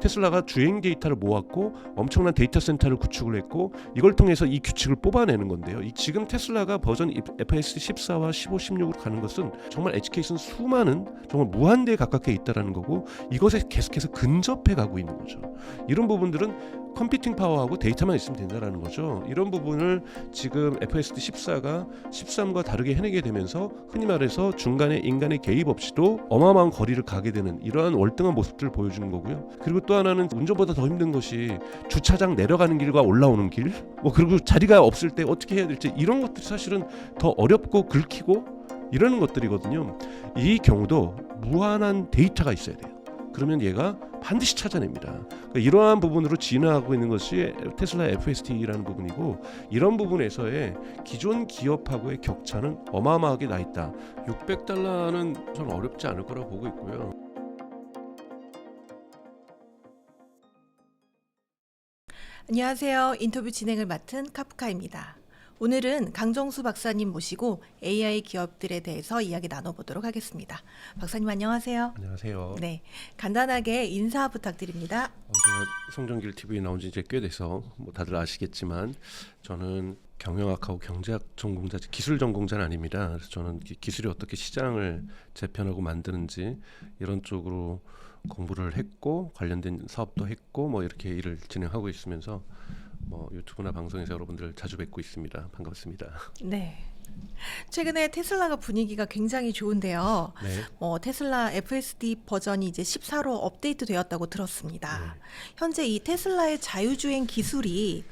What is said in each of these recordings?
테슬라가 주행 데이터를 모았고 엄청난 데이터 센터를 구축을 했고 이걸 통해서 이 규칙을 뽑아내는 건데요. 지금 테슬라가 버전 FSD 14와 15, 16으로 가는 것은 정말 엣지 케이스는 수많은 정말 무한대에 가깝게 있다라는 거고 이것에 계속해서 근접해 가고 있는 거죠. 이런 부분들은 컴퓨팅 파워하고 데이터만 있으면 된다라는 거죠. 이런 부분을 지금 FSD 14가 13과 다르게 해내게 되면서 흔히 말해서 중간에 인간의 개입 없이도 어마어마한 거리를 가게 되는 이러한 월등한 모습들을 보여주는 거고요. 그리고 또 하나는 운전보다 더 힘든 것이 주차장 내려가는 길과 올라오는 길, 그리고 자리가 없을 때 어떻게 해야 될지 이런 것들이 사실은 더 어렵고 긁히고 이러는 것들이거든요. 이 경우도 무한한 데이터가 있어야 돼요. 그러면 얘가 반드시 찾아냅니다. 그러니까 이러한 부분으로 진화하고 있는 것이 테슬라 FSD라는 부분이고 이런 부분에서의 기존 기업하고의 격차는 어마어마하게 나 있다. $600는 좀 어렵지 않을 거라고 보고 있고요. 안녕하세요. 인터뷰 진행을 맡은 카프카입니다. 오늘은 강정수 박사님 모시고 AI 기업들에 대해서 이야기 나눠보도록 하겠습니다. 박사님 안녕하세요. 안녕하세요. 네, 간단하게 인사 부탁드립니다. 제가 송정길 TV에 나온 지 이제 꽤 돼서 다들 아시겠지만 저는 경영학하고 경제학 전공자, 기술 전공자는 아닙니다. 그래서 저는 기술이 어떻게 시장을 재편하고 만드는지 이런 쪽으로 공부를 했고 관련된 사업도 했고 이렇게 일을 진행하고 있으면서 유튜브나 방송에서 여러분들 자주 뵙고 있습니다. 반갑습니다. 네. 최근에 테슬라가 분위기가 굉장히 좋은데요. 네. 테슬라 FSD 버전이 이제 14로 업데이트 되었다고 들었습니다. 네. 현재 이 테슬라의 자율주행 기술이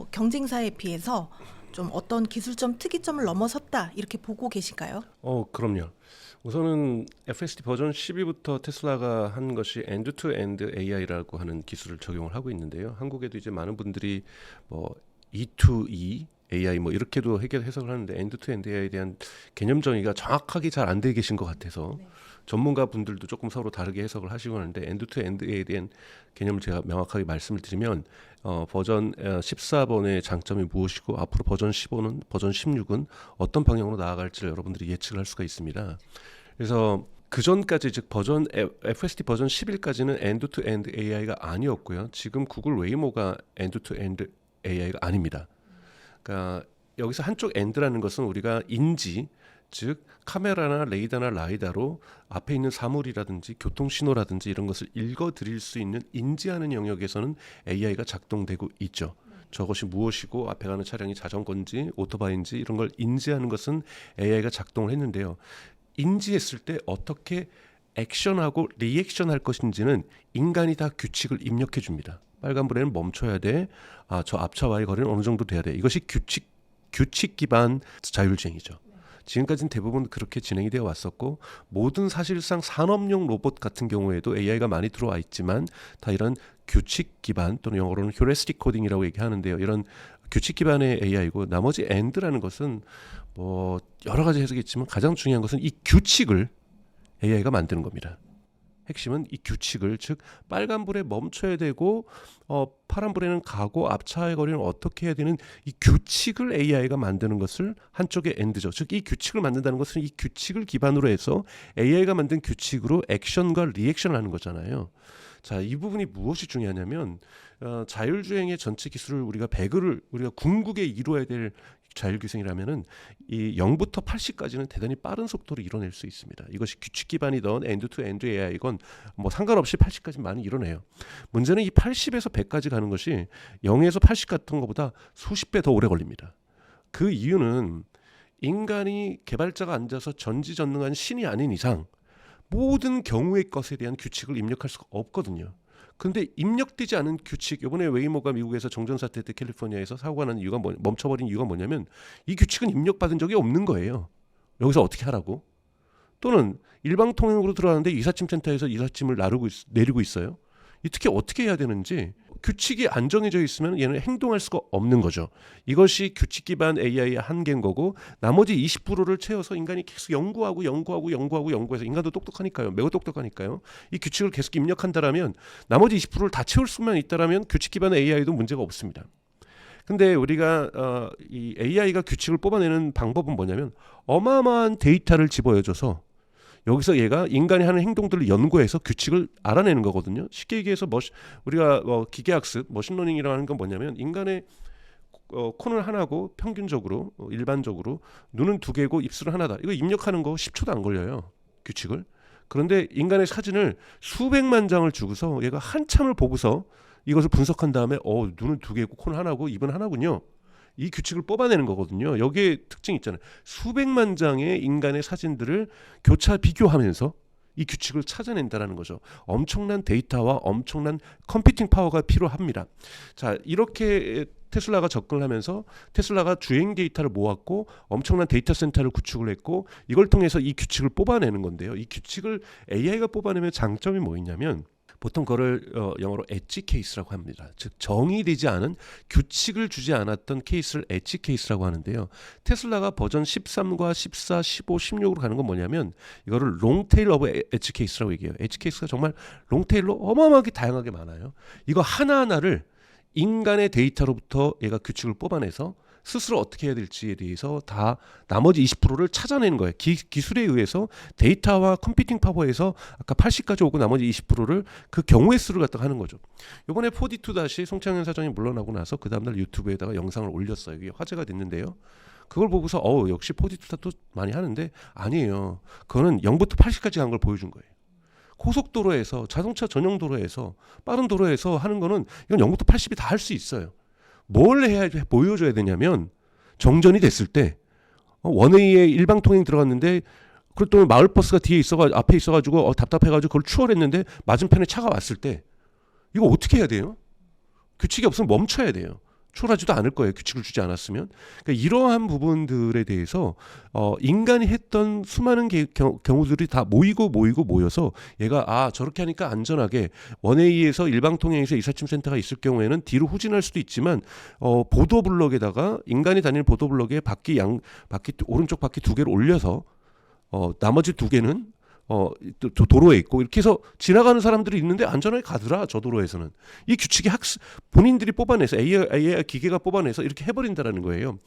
경쟁사에 비해서 좀 어떤 기술점 특이점을 넘어섰다 이렇게 보고 계신가요? 그럼요. 우선은 FSD 버전 12부터 테슬라가 한 것이 엔드-투-엔드 AI라고 하는 기술을 적용을 하고 있는데요. 한국에도 이제 많은 분들이 E2E AI 이렇게도 해석을 하는데 엔드-투-엔드 AI에 대한 개념 정의가 정확하게 잘 안 되게 계신 것 같아서 네. 전문가 분들도 조금 서로 다르게 해석을 하시고 하는데 엔드-투-엔드에 대한 개념을 제가 명확하게 말씀을 드리면 버전 14번의 장점이 무엇이고 앞으로 버전 15는 버전 16은 어떤 방향으로 나아갈지를 여러분들이 예측을 할 수가 있습니다. 그래서 그 전까지 즉 버전 FSD 버전 11까지는 엔드-투-엔드 AI가 아니었고요. 지금 구글 웨이모가 엔드-투-엔드 AI가 아닙니다. 그러니까 여기서 한쪽 엔드라는 것은 우리가 인지 즉 카메라나 레이더나 라이다로 앞에 있는 사물이라든지 교통신호라든지 이런 것을 읽어드릴 수 있는 인지하는 영역에서는 AI가 작동되고 있죠. 저것이 무엇이고 앞에 가는 차량이 자전거인지 오토바이인지 이런 걸 인지하는 것은 AI가 작동을 했는데요. 인지했을 때 어떻게 액션하고 리액션할 것인지는 인간이 다 규칙을 입력해 줍니다. 빨간불에는 멈춰야 돼. 저 앞차와의 거리는 어느 정도 돼야 돼. 이것이 규칙 기반 자율주행이죠. 지금까지는 대부분 그렇게 진행이 되어 왔었고 모든 사실상 산업용 로봇 같은 경우에도 AI가 많이 들어와 있지만 다 이런 규칙 기반 또는 영어로는 휴레스틱 코딩이라고 얘기하는데요. 이런 규칙 기반의 AI고 나머지 엔드라는 것은 여러 가지 해석이 있지만 가장 중요한 것은 이 규칙을 AI가 만드는 겁니다. 핵심은 이 규칙을 즉 빨간불에 멈춰야 되고 파란불에는 가고 앞차의 거리는 어떻게 해야 되는 이 규칙을 AI가 만드는 것을 한쪽의 엔드죠. 즉 이 규칙을 만든다는 것은 이 규칙을 기반으로 해서 AI가 만든 규칙으로 액션과 리액션을 하는 거잖아요. 자, 이 부분이 무엇이 중요하냐면 자율주행의 전체 기술을 우리가 궁극에 이루어야 될 자율주행이라면은 이 0부터 80까지는 대단히 빠른 속도로 이뤄낼 수 있습니다. 이것이 규칙 기반이던 엔드-투-엔드 AI건 상관없이 80까지 많이 이뤄내요. 문제는 이 80에서 100까지 가는 것이 0에서 80 같은 것보다 수십 배 더 오래 걸립니다. 그 이유는 인간이 개발자가 앉아서 전지전능한 신이 아닌 이상 모든 경우의 것에 대한 규칙을 입력할 수가 없거든요. 근데 입력되지 않은 규칙, 이번에 웨이모가 미국에서 정전 사태 때 캘리포니아에서 사고가 난 이유가 멈춰버린 이유가 뭐냐면 이 규칙은 입력받은 적이 없는 거예요. 여기서 어떻게 하라고? 또는 일방통행으로 들어가는데 이삿짐센터에서 이삿짐을 내리고 있어요. 특히 어떻게 해야 되는지 규칙이 안 정해져 있으면 얘는 행동할 수가 없는 거죠. 이것이 규칙 기반 AI의 한계인 거고 나머지 20%를 채워서 인간이 계속 연구해서 인간도 똑똑하니까요. 매우 똑똑하니까요. 이 규칙을 계속 입력한다라면 나머지 20%를 다 채울 수만 있다라면 규칙 기반 AI도 문제가 없습니다. 근데 우리가 이 AI가 규칙을 뽑아내는 방법은 뭐냐면 어마어마한 데이터를 집어여줘서 여기서 얘가 인간이 하는 행동들을 연구해서 규칙을 알아내는 거거든요. 쉽게 얘기해서 우리가 기계학습, 머신러닝이라고 하는 건 뭐냐면 인간의 코는 하나고 평균적으로 일반적으로 눈은 두 개고 입술은 하나다. 이거 입력하는 거 10초도 안 걸려요. 규칙을. 그런데 인간의 사진을 수백만 장을 주고서 얘가 한참을 보고서 이것을 분석한 다음에 눈은 두 개고 코는 하나고 입은 하나군요. 이 규칙을 뽑아내는 거거든요. 여기에 특징이 있잖아요. 수백만 장의 인간의 사진들을 교차 비교하면서 이 규칙을 찾아낸다라는 거죠. 엄청난 데이터와 엄청난 컴퓨팅 파워가 필요합니다. 자, 이렇게 테슬라가 접근을 하면서 테슬라가 주행 데이터를 모았고 엄청난 데이터 센터를 구축을 했고 이걸 통해서 이 규칙을 뽑아내는 건데요. 이 규칙을 AI가 뽑아내면 장점이 뭐 있냐면 보통 그걸 영어로 엣지 케이스라고 합니다. 즉 정의되지 않은 규칙을 주지 않았던 케이스를 엣지 케이스라고 하는데요. 테슬라가 버전 13과 14, 15, 16으로 가는 건 뭐냐면 이거를 롱테일 오브 엣지 케이스라고 얘기해요. 엣지 케이스가 정말 롱테일로 어마어마하게 다양하게 많아요. 이거 하나하나를 인간의 데이터로부터 얘가 규칙을 뽑아내서 스스로 어떻게 해야 될지에 대해서 다 나머지 20%를 찾아내는 거예요. 기술에 의해서 데이터와 컴퓨팅 파워에서 아까 80까지 오고 나머지 20%를 그 경우의 수를 갖다가 하는 거죠. 이번에 4D2 송창현 사장이 물러나고 나서 그 다음날 유튜브에다가 영상을 올렸어요. 이게 화제가 됐는데요. 그걸 보고서 역시 4D2도 많이 하는데 아니에요. 그거는 0부터 80까지 간 걸 보여준 거예요. 고속도로에서 자동차 전용 도로에서 빠른 도로에서 하는 거는 이건 0부터 80이 다 할 수 있어요. 뭘 해야 보여줘야 되냐면 정전이 됐을 때 원웨이에 일방통행 들어갔는데 그랬더니 마을버스가 뒤에 있어가지고 앞에 있어가지고 답답해가지고 그걸 추월했는데 맞은편에 차가 왔을 때 이거 어떻게 해야 돼요? 규칙이 없으면 멈춰야 돼요. 추월하지도 않을 거예요. 규칙을 주지 않았으면. 그러니까 이러한 부분들에 대해서 인간이 했던 수많은 경우들이 다 모여서 얘가 저렇게 하니까 안전하게 원웨이에서 일방통행에서 이삿짐센터가 있을 경우에는 뒤로 후진할 수도 있지만 보도블럭에다가 인간이 다니는 보도블럭에 바퀴 오른쪽 바퀴 두 개를 올려서 나머지 두 개는 도로에 있고 이렇게 해서 지나가는 사람들이 있는데 안전하게 가더라. 저 도로에서는. 이 규칙이 본인들이 뽑아내서 AI 기계가 뽑아내서 이렇게 해버린다라는 거예요.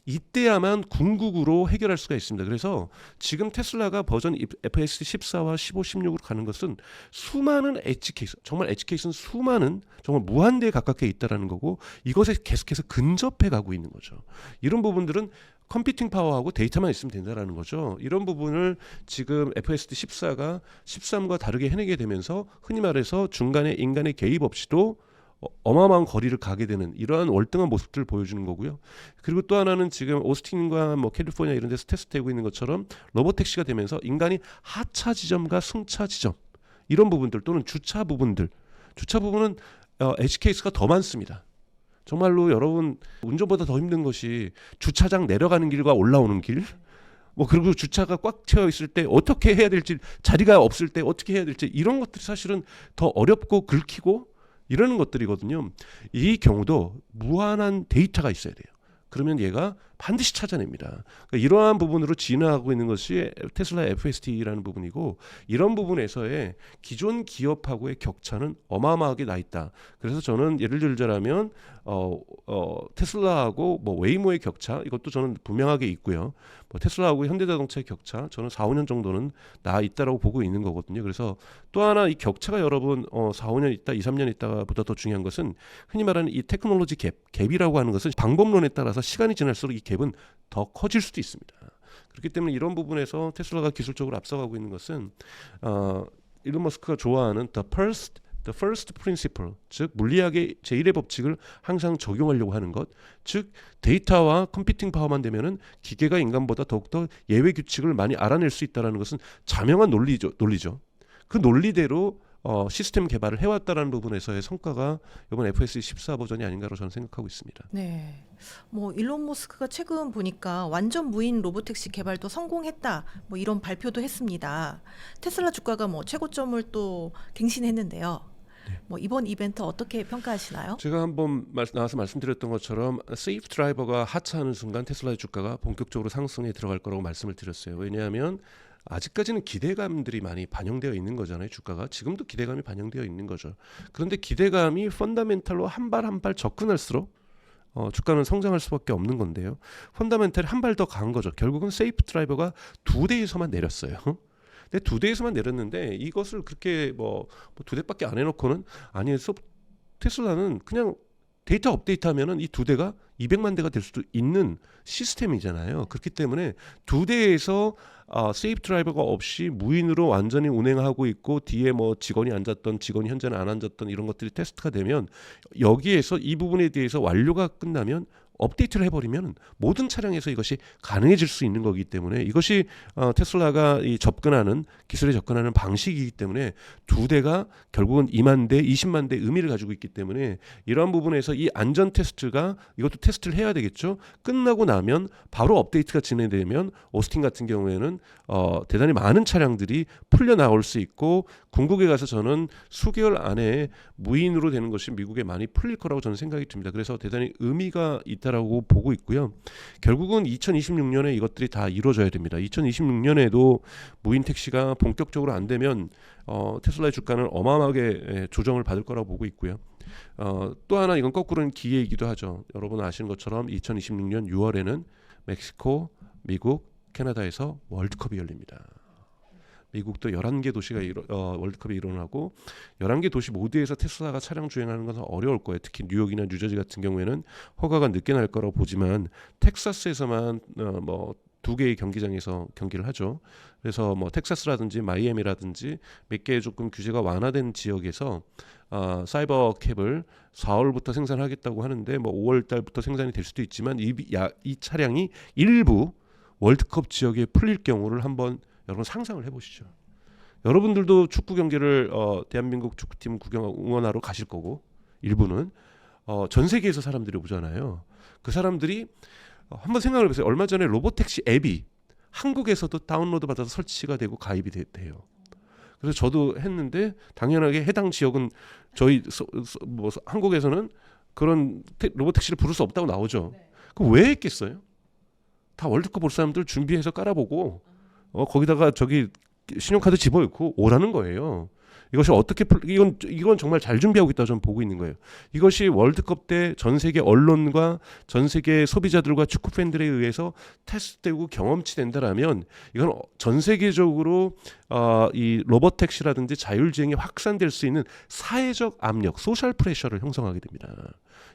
이때야만 궁극으로 해결할 수가 있습니다. 그래서 지금 테슬라가 버전 FSD 14와 15, 16으로 가는 것은 수많은 엣지 케이스, 정말 엣지 케이스는 수많은 정말 무한대에 가깝게 있다라는 거고 이것에 계속해서 근접해 가고 있는 거죠. 이런 부분들은 컴퓨팅 파워하고 데이터만 있으면 된다라는 거죠. 이런 부분을 지금 FSD 14가 13과 다르게 해내게 되면서 흔히 말해서 중간에 인간의 개입 없이도 어마어마한 거리를 가게 되는 이러한 월등한 모습들을 보여주는 거고요. 그리고 또 하나는 지금 오스틴과 캘리포니아 이런 데서 테스트되고 있는 것처럼 로봇택시가 되면서 인간이 하차 지점과 승차 지점 이런 부분들 또는 주차 부분은 엣지 케이스가 더 많습니다. 정말로 여러분 운전보다 더 힘든 것이 주차장 내려가는 길과 올라오는 길 그리고 주차가 꽉 채워 있을 때 어떻게 해야 될지 자리가 없을 때 어떻게 해야 될지 이런 것들이 사실은 더 어렵고 긁히고 이러는 것들이거든요. 이 경우도 무한한 데이터가 있어야 돼요. 그러면 얘가 반드시 찾아냅니다. 그러니까 이러한 부분으로 진화하고 있는 것이 테슬라 FSD라는 부분이고 이런 부분에서의 기존 기업하고의 격차는 어마어마하게 나 있다. 그래서 저는 예를 들자면 테슬라하고 웨이모의 격차 이것도 저는 분명하게 있고요. 테슬라하고 현대자동차의 격차 저는 4, 5년 정도는 나 있다라고 보고 있는 거거든요. 그래서 또 하나 이 격차가 여러분 4, 5년 있다, 2, 3년 있다보다 더 중요한 것은 흔히 말하는 이 테크놀로지 갭이라고 하는 것은 방법론에 따라서 시간이 지날수록 이 갭은 더 커질 수도 있습니다. 그렇기 때문에 이런 부분에서 테슬라가 기술적으로 앞서가고 있는 것은 일론 머스크가 좋아하는 the first principle, 즉 물리학의 제1의 법칙을 항상 적용하려고 하는 것, 즉 데이터와 컴퓨팅 파워만 되면은 기계가 인간보다 더욱더 예외 규칙을 많이 알아낼 수 있다는 것은 자명한 논리죠. 그 논리대로 시스템 개발을 해왔다는 부분에서의 성과가 이번 FSD 14 버전이 아닌가로 저는 생각하고 있습니다. 네. 일론 머스크가 최근 보니까 완전 무인 로보택시 개발도 성공했다. 이런 발표도 했습니다. 테슬라 주가가 최고점을 또 갱신했는데요. 이번 이벤트 어떻게 평가하시나요? 제가 한번 나와서 말씀드렸던 것처럼 세이프 드라이버가 하차하는 순간 테슬라의 주가가 본격적으로 상승에 들어갈 거라고 말씀을 드렸어요. 왜냐하면 아직까지는 기대감들이 많이 반영되어 있는 거잖아요. 주가가 지금도 기대감이 반영되어 있는 거죠. 그런데 기대감이 펀더멘탈로 한 발 한 발 접근할수록 주가는 성장할 수밖에 없는 건데요. 펀더멘탈이 한 발 더 강한 거죠. 결국은 세이프 드라이버가 2대에서만 내렸어요. 근데 2대에서만 내렸는데 이것을 그렇게 뭐 2대밖에 안 해놓고는 아니 테슬라는 그냥 데이터 업데이트하면은 이 2대가 200만 대가 될 수도 있는 시스템이잖아요. 그렇기 때문에 2대에서 세이프 드라이버가 없이 무인으로 완전히 운행하고 있고 뒤에 뭐 직원이 앉았던 직원이 현재는 안 앉았던 이런 것들이 테스트가 되면 여기에서 이 부분에 대해서 완료가 끝나면 업데이트를 해버리면 모든 차량에서 이것이 가능해질 수 있는 거기 때문에 이것이 테슬라가 이 접근하는 기술에 접근하는 방식이기 때문에 2대가 결국은 2만 대, 20만 대 의미를 가지고 있기 때문에 이러한 부분에서 이 안전 테스트가 이것도 테스트를 해야 되겠죠. 끝나고 나면 바로 업데이트가 진행되면 오스틴 같은 경우에는 대단히 많은 차량들이 풀려 나올 수 있고 궁극에 가서 저는 수개월 안에 무인으로 되는 것이 미국에 많이 풀릴 거라고 저는 생각이 듭니다. 그래서 대단히 의미가 있다라고 보고 있고요. 결국은 2026년에 이것들이 다 이루어져야 됩니다. 2026년에도 무인 택시가 본격적으로 안 되면 테슬라의 주가는 어마어마하게 조정을 받을 거라고 보고 있고요. 또 하나 이건 거꾸로는 기회이기도 하죠. 여러분 아시는 것처럼 2026년 6월에는 멕시코, 미국, 캐나다에서 월드컵이 열립니다. 미국도 11개 도시가 월드컵이 일어나고 11개 도시 모두에서 테슬라가 차량 주행하는 것은 어려울 거예요. 특히 뉴욕이나 뉴저지 같은 경우에는 허가가 늦게 날 거라고 보지만 텍사스에서만 뭐 2개의 경기장에서 경기를 하죠. 그래서 뭐 텍사스라든지 마이애미라든지 몇 개의 조금 규제가 완화된 지역에서 사이버 캡을 4월부터 생산하겠다고 하는데 뭐 5월 달부터 생산이 될 수도 있지만 이 차량이 일부 월드컵 지역에 풀릴 경우를 한번 여러분 상상을 해보시죠. 여러분들도 축구 경기를 대한민국 축구팀 응원하러 가실 거고 일부는 전 세계에서 사람들이 오잖아요. 그 사람들이 한번 생각을 해보세요. 얼마 전에 로보택시 앱이 한국에서도 다운로드 받아서 설치가 되고 가입이 돼요. 그래서 저도 했는데 당연하게 해당 지역은 저희 뭐 한국에서는 그런 로보택시를 부를 수 없다고 나오죠. 그럼 왜 했겠어요? 다 월드컵 볼 사람들 준비해서 깔아보고 거기다가 저기 신용카드 집어넣고 오라는 거예요. 이것이 어떻게 이건 정말 잘 준비하고 있다고 저는 보고 있는 거예요. 이것이 월드컵 때 전 세계 언론과 전 세계 소비자들과 축구 팬들에 의해서 테스트되고 경험치 된다라면 이건 전 세계적으로 이 로봇 택시라든지 자율주행이 확산될 수 있는 사회적 압력, 소셜 프레셔를 형성하게 됩니다.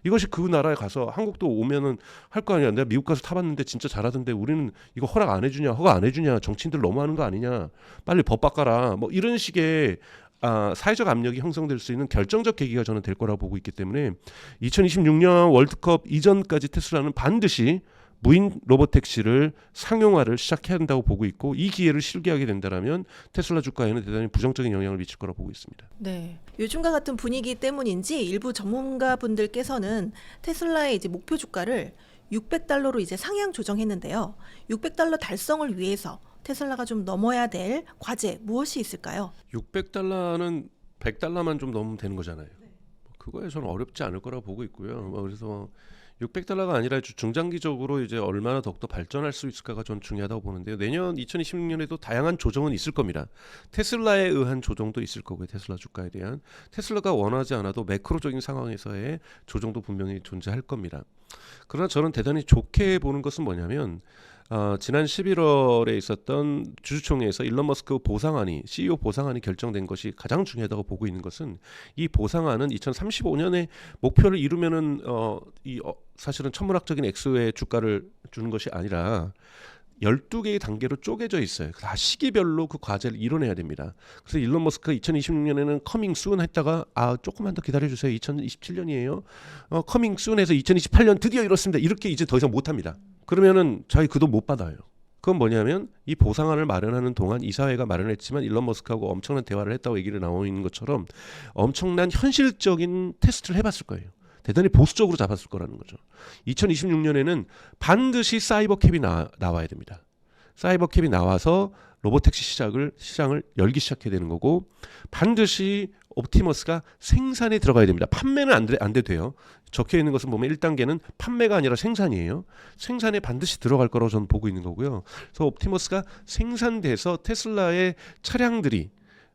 이것이 그 나라에 가서 한국도 오면은 할 거 아니야. 내가 미국 가서 타봤는데 진짜 잘하던데 우리는 이거 허락 안 해주냐, 허가 안 해주냐, 정치인들 너무 하는 거 아니냐, 빨리 법 바꿔라. 뭐 이런 식의 사회적 압력이 형성될 수 있는 결정적 계기가 저는 될 거라고 보고 있기 때문에 2026년 월드컵 이전까지 테슬라는 반드시 무인 로봇택시를 상용화를 시작해야 한다고 보고 있고 이 기회를 실기하게 된다면 테슬라 주가에는 대단히 부정적인 영향을 미칠 거라고 보고 있습니다. 네, 요즘과 같은 분위기 때문인지 일부 전문가분들께서는 테슬라의 이제 목표 주가를 $600로 이제 상향 조정했는데요. $600 달성을 위해서 테슬라가 좀 넘어야 될 과제 무엇이 있을까요? $600는 $100만 좀 넘으면 되는 거잖아요. 그거에 저는 어렵지 않을 거라고 보고 있고요. 그래서 $600가 아니라 중장기적으로 이제 얼마나 더욱더 발전할 수 있을까가 전 중요하다고 보는데요. 내년 2026년에도 다양한 조정은 있을 겁니다. 테슬라에 의한 조정도 있을 거고요. 테슬라 주가에 대한 테슬라가 원하지 않아도 매크로적인 상황에서의 조정도 분명히 존재할 겁니다. 그러나 저는 대단히 좋게 보는 것은 뭐냐면 지난 11월에 있었던 주주총회에서 일론 머스크 보상안이 CEO 보상안이 결정된 것이 가장 중요하다고 보고 있는 것은 이 보상안은 2035년에 목표를 이루면은 사실은 천문학적인 액수의 주가를 주는 것이 아니라 12개의 단계로 쪼개져 있어요. 다 시기별로 그 과제를 이뤄내야 됩니다. 그래서 일론 머스크가 2026년에는 커밍 순 했다가 조금만 더 기다려주세요. 2027년이에요. 커밍 순 해서 2028년 드디어 이뤘습니다. 이렇게 이제 더 이상 못합니다. 그러면은 자기 그 돈 못 받아요. 그건 뭐냐면 이 보상안을 마련하는 동안 이사회가 마련했지만 일론 머스크하고 엄청난 대화를 했다고 얘기를 나오고 있는 것처럼 엄청난 현실적인 테스트를 해봤을 거예요. 대단히 보수적으로 잡았을 거라는 거죠. 2026년에는 반드시 사이버캡이 나와야 됩니다. 사이버캡이 나와서 로보택시 시장을 열기 시작해야 되는 거고 반드시 옵티머스가 생산에 들어가야 됩니다. 판매는 안 돼요. 적혀 있는 것은 보면 1단계는 판매가 아니라 생산이에요. 생산에 반드시 들어갈 거라고 저는 보고 있는 거고요. 그래서 옵티머스가 생산돼서 테슬라의 차량들이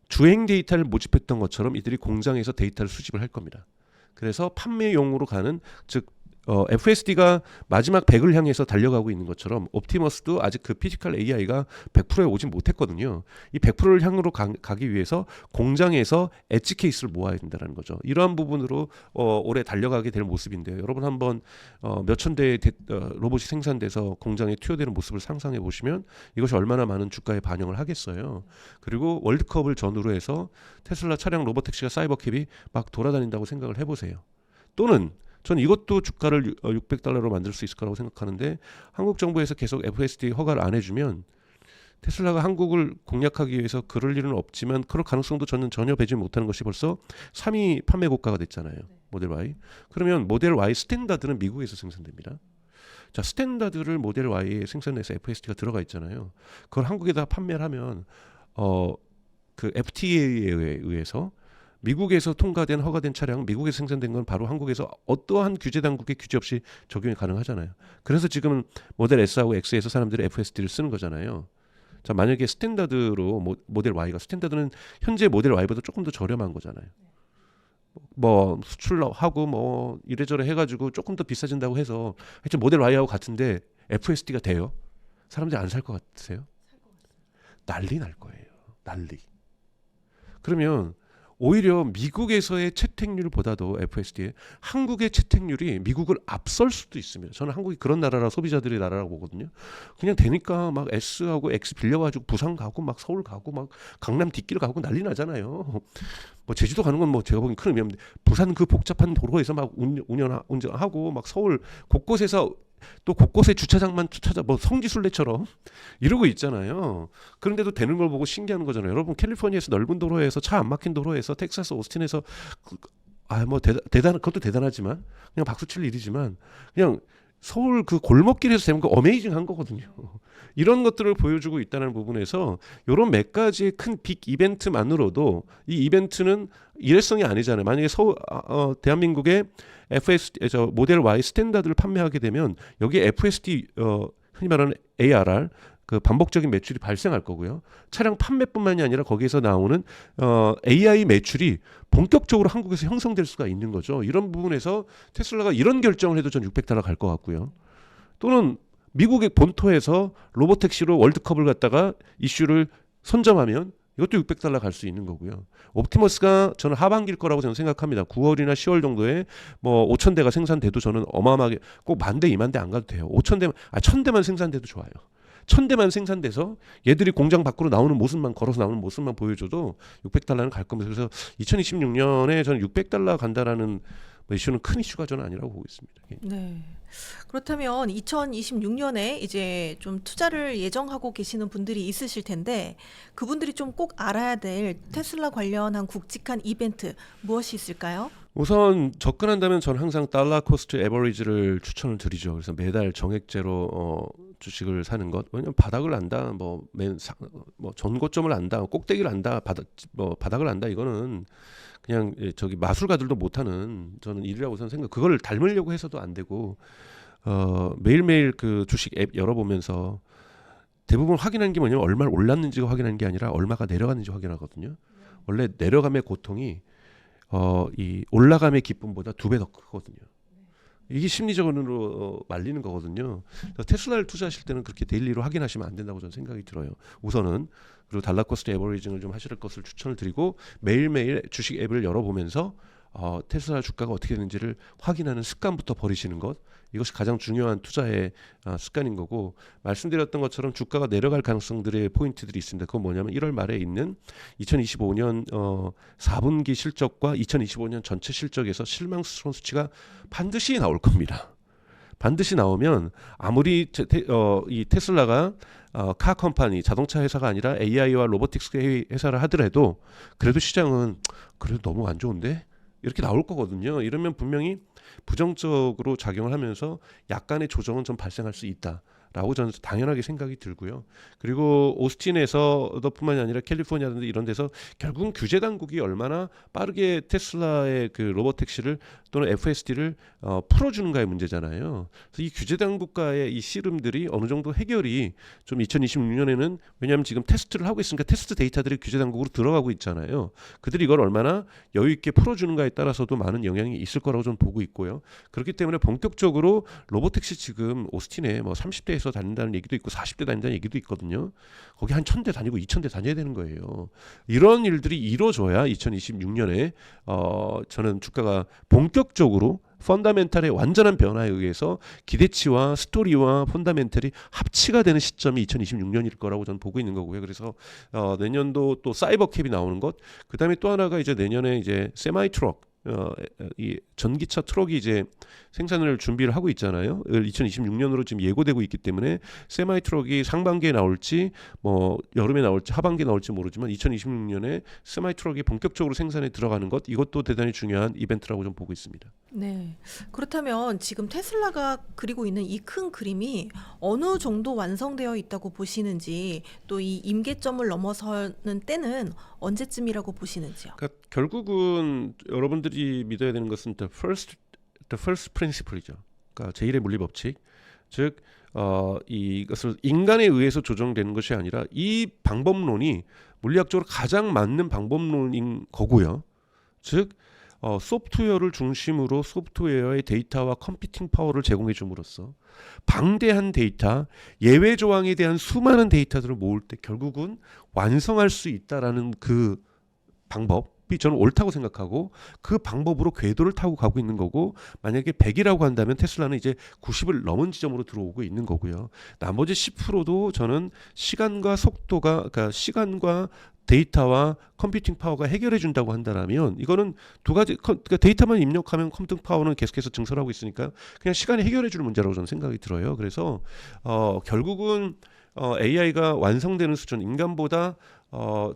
주행 데이터를 모집했던 것처럼 이들이 공장에서 데이터를 수집을 할 겁니다. 그래서 판매용으로 가는 즉 FSD가 마지막 100을 향해서 달려가고 있는 것처럼 옵티머스도 아직 그 피지컬 AI가 100%에 오진 못했거든요. 이 100%를 향으로 가기 위해서 공장에서 엣지 케이스를 모아야 된다는 거죠. 이러한 부분으로 올해 달려가게 될 모습인데요. 여러분 한번 몇천 대의 로봇이 생산돼서 공장에 투여되는 모습을 상상해 보시면 이것이 얼마나 많은 주가에 반영을 하겠어요. 그리고 월드컵을 전후로 해서 테슬라 차량 로보택시가 사이버캡이 막 돌아다닌다고 생각을 해보세요. 또는 저는 이것도 주가를 $600로 만들 수 있을 거라고 생각하는데 한국 정부에서 계속 FSD 허가를 안 해주면 테슬라가 한국을 공략하기 위해서 그럴 일은 없지만 그럴 가능성도 저는 전혀 배제 못하는 것이 벌써 3위 판매 고가가 됐잖아요. 모델 Y. 그러면 모델 Y 스탠다드는 미국에서 생산됩니다. 자, 스탠다드를 모델 Y에 생산해서 FSD가 들어가 있잖아요. 그걸 한국에다 판매를 하면 그 FTA에 의해서 미국에서 통과된 허가된 차량, 미국에서 생산된 건 바로 한국에서 어떠한 규제 당국의 규제 없이 적용이 가능하잖아요. 그래서 지금 모델 S하고 X에서 사람들이 FSD를 쓰는 거잖아요. 자, 만약에 스탠다드로 모델 Y가 스탠다드는 현재 모델 Y보다 조금 더 저렴한 거잖아요. 뭐 수출하고 뭐 이래저래 해가지고 조금 더 비싸진다고 해서 하여튼 모델 Y하고 같은데 FSD가 돼요? 사람들이 안 살 것 같으세요? 난리 날 거예요. 난리. 그러면 오히려 미국에서의 채택률보다도 FSD에 한국의 채택률이 미국을 앞설 수도 있습니다. 저는 한국이 그런 나라라 소비자들의 나라라고 보거든요. 그냥 되니까 막 S하고 X 빌려가지고 부산 가고 막 서울 가고 막 강남 뒷길 가고 난리 나잖아요. 뭐 제주도 가는 건 뭐 제가 보기엔 큰 의미 없는데 부산 그 복잡한 도로에서 막 운전하고 막 서울 곳곳에서 또 곳곳에 주차장만 찾아 뭐 성지순례처럼 이러고 있잖아요. 그런데도 되는 걸 보고 신기한 거잖아요. 여러분 캘리포니아에서 넓은 도로에서 차 안 막힌 도로에서 텍사스 오스틴에서 뭐 대단 그것도 대단하지만 그냥 박수 칠 일이지만 그냥 서울 그 골목길에서 되는 거 어메이징한 거거든요. 이런 것들을 보여주고 있다는 부분에서 이런 몇 가지의 큰 빅 이벤트만으로도 이 이벤트는 일회성이 아니잖아요. 만약에 대한민국의 모델 Y 스탠다드를 판매하게 되면 여기에 FSD 흔히 말하는 ARR 그 반복적인 매출이 발생할 거고요. 차량 판매뿐만이 아니라 거기에서 나오는 AI 매출이 본격적으로 한국에서 형성될 수가 있는 거죠. 이런 부분에서 테슬라가 이런 결정을 해도 전 $600 갈 것 같고요. 또는 미국의 본토에서 로보택시로 월드컵을 갖다가 이슈를 선점하면 이것도 $600 갈 수 있는 거고요. 옵티머스가 저는 하반기일 거라고 저는 생각합니다. 9월이나 10월 정도에 뭐 5,000대가 생산돼도 저는 어마어마하게 꼭 10,000대, 20,000대 안 가도 돼요. 1,000대만 생산돼도 좋아요. 1,000대만 생산돼서 얘들이 공장 밖으로 나오는 모습만 걸어서 나오는 모습만 보여줘도 $600는 갈 겁니다. 그래서 2026년에 저는 $600 간다라는 이슈는 큰 이슈가 저는 아니라고 보고 있습니다. 네. 그렇다면 2026년에 이제 좀 투자를 예정하고 계시는 분들이 있으실 텐데 그분들이 좀 꼭 알아야 될 테슬라 관련한 굵직한 이벤트 무엇이 있을까요? 우선 접근한다면 저는 항상 달러 코스트 에버리지를 추천을 드리죠. 그래서 매달 정액제로 주식을 사는 것. 왜냐면 바닥을 안다, 뭐 전고점을 안다, 꼭대기를 안다, 바닥을 안다. 이거는 그냥 저기 마술가들도 못하는 저는 일이라고 저는 생각. 그걸 닮으려고 해서도 안 되고 매일매일 그 주식 앱 열어보면서 대부분 확인하는 게 뭐냐면 얼마나 올랐는지가 확인하는 게 아니라 얼마가 내려갔는지 확인하거든요. 원래 내려감의 고통이 이 올라감의 기쁨보다 2배 더 크거든요. 이게 심리적으로 말리는 거거든요. 그래서 테슬라를 투자하실 때는 그렇게 데일리로 확인하시면 안 된다고 저는 생각이 들어요. 우선은 그리고 달러 코스트 에버리징을 좀 하실 것을 추천을 드리고 매일매일 주식 앱을 열어보면서 테슬라 주가가 어떻게 되는지를 확인하는 습관부터 버리시는 것, 이것이 가장 중요한 투자의 습관인 거고, 말씀드렸던 것처럼 주가가 내려갈 가능성들의 포인트들이 있습니다. 그건 뭐냐면 1월 말에 있는 2025년 4분기 실적과 2025년 전체 실적에서 실망스러운 수치가 반드시 나올 겁니다. 반드시 나오면 아무리 이 테슬라가 카 컴퍼니 자동차 회사가 아니라 AI와 로보틱스 회사를 하더라도 그래도 시장은 그래도 너무 안 좋은데 이렇게 나올 거거든요. 이러면 분명히 부정적으로 작용을 하면서 약간의 조정은 좀 발생할 수 있다. 라고 저는 당연하게 생각이 들고요. 그리고 오스틴에서뿐만이 아니라 캘리포니아든지 이런 데서 결국은 규제 당국이 얼마나 빠르게 테슬라의 그 로봇 택시를 또는 FSD를 풀어주는가의 문제잖아요. 그래서 이 규제 당국과의 이 씨름들이 어느 정도 해결이 좀 2026년에는, 왜냐하면 지금 테스트를 하고 있으니까 테스트 데이터들이 규제 당국으로 들어가고 있잖아요. 그들이 이걸 얼마나 여유 있게 풀어주는가에 따라서도 많은 영향이 있을 거라고 저는 보고 있고요. 그렇기 때문에 본격적으로 로봇택시 지금 오스틴에 뭐 30대에서 다닌다는 얘기도 있고 40대 다닌다는 얘기도 있거든요. 거기 한 1000대 다니고 2000대 다녀야 되는 거예요. 이런 일들이 이루어져야 2026년에 저는 주가가 본격적으로 펀다멘탈의 완전한 변화에 의해서 기대치와 스토리와 펀다멘탈이 합치가 되는 시점이 2026년일 거라고 저는 보고 있는 거고요. 그래서 내년도 또 사이버캡이 나오는 것, 그다음에 또 하나가 이제 내년에 이제 세마이 트럭, 이 전기차 트럭이 이제 생산을 준비를 하고 있잖아요. 2026년으로 지금 예고되고 있기 때문에 세마이 트럭이 상반기에 나올지 뭐 여름에 나올지 하반기에 나올지 모르지만 2026년에 세마이 트럭이 본격적으로 생산에 들어가는 것, 이것도 대단히 중요한 이벤트라고 좀 보고 있습니다. 네. 그렇다면 지금 테슬라가 그리고 있는 이 큰 그림이 어느 정도 완성되어 있다고 보시는지, 또 이 임계점을 넘어서는 때는 언제쯤이라고 보시는지요? 그러니까 결국은 여러분들이 믿어야 되는 것은 the first principle이죠. 그러니까 제1의 물리 법칙. 즉 이것을 인간에 의해서 조정되는 것이 아니라 이 방법론이 물리학적으로 가장 맞는 방법론인 거고요. 즉 소프트웨어를 중심으로 소프트웨어의 데이터와 컴퓨팅 파워를 제공해 줌으로써 방대한 데이터, 예외 조항에 대한 수많은 데이터들을 모을 때 결국은 완성할 수 있다라는 그 방법이 저는 옳다고 생각하고, 그 방법으로 궤도를 타고 가고 있는 거고, 만약에 100이라고 한다면 테슬라는 이제 90을 넘은 지점으로 들어오고 있는 거고요. 나머지 10%도 저는 시간과 속도가, 그러니까 시간과 데이터와 컴퓨팅 파워가 해결해 준다고 한다면, 이거는 두 가지, 그러니까 데이터만 입력하면 컴퓨팅 파워는 계속해서 증설하고 있으니까 그냥 시간이 해결해 주는 문제라고 저는 생각이 들어요. 그래서 결국은 AI가 완성되는 수준, 인간보다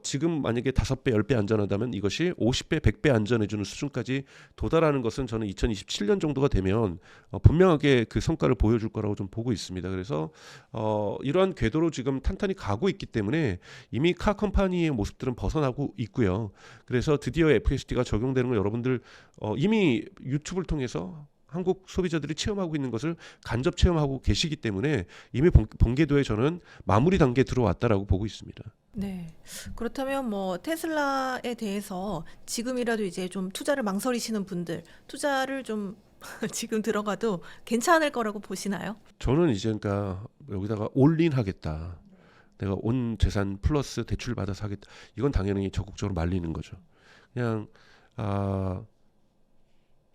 지금 만약에 5배, 10배 안전하다면 이것이 50배, 100배 안전해주는 수준까지 도달하는 것은 저는 2027년 정도가 되면 분명하게 그 성과를 보여줄 거라고 좀 보고 있습니다. 그래서 이러한 궤도로 지금 탄탄히 가고 있기 때문에 이미 카 컴퍼니의 모습들은 벗어나고 있고요. 그래서 드디어 FSD가 적용되는 걸 여러분들 이미 유튜브를 통해서 한국 소비자들이 체험하고 있는 것을 간접 체험하고 계시기 때문에 이미 본궤도에 저는 마무리 단계에 들어왔다라고 보고 있습니다. 네. 그렇다면 뭐 테슬라에 대해서 지금이라도 이제 좀 투자를 망설이시는 분들, 투자를 좀 지금 들어가도 괜찮을 거라고 보시나요? 저는 이제 그러니까 여기다가 올인 하겠다. 내가 온 재산 플러스 대출 받아서 하겠다. 이건 당연히 적극적으로 말리는 거죠. 그냥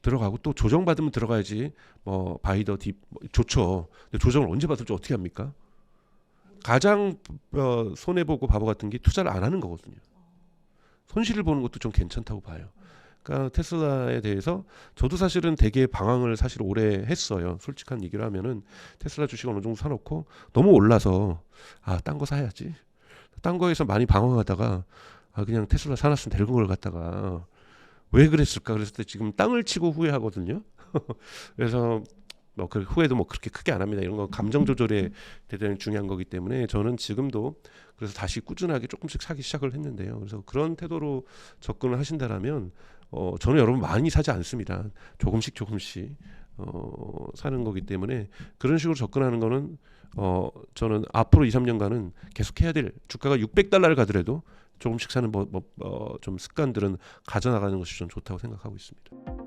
들어가고 또 조정받으면 들어가야지. 뭐 바이더 딥 좋죠. 근데 조정을 언제 받을지 어떻게 합니까? 가장 손해 보고 바보 같은 게 투자를 안 하는 거거든요. 손실을 보는 것도 좀 괜찮다고 봐요. 그러니까 테슬라에 대해서 저도 사실은 되게 방황을 사실 오래 했어요. 솔직한 얘기를 하면은 테슬라 주식 어느 정도 사놓고 너무 올라서 딴 거 사야지. 딴 거에서 많이 방황하다가 그냥 테슬라 사놨으면 되는 걸 갖다가 왜 그랬을까? 그랬을 때 지금 땅을 치고 후회하거든요. 그래서 뭐 후회도 뭐 그렇게 크게 안 합니다. 이런 건 감정 조절에 대단히 중요한 거기 때문에 저는 지금도 그래서 다시 꾸준하게 조금씩 사기 시작을 했는데요. 그래서 그런 태도로 접근을 하신다라면 저는 여러분 많이 사지 않습니다. 조금씩 사는 거기 때문에 그런 식으로 접근하는 거는 저는 앞으로 2, 3년간은 계속 해야 될, 주가가 $600를 가더라도 조금씩 사는 좀 습관들은 가져나가는 것이 좀 좋다고 생각하고 있습니다.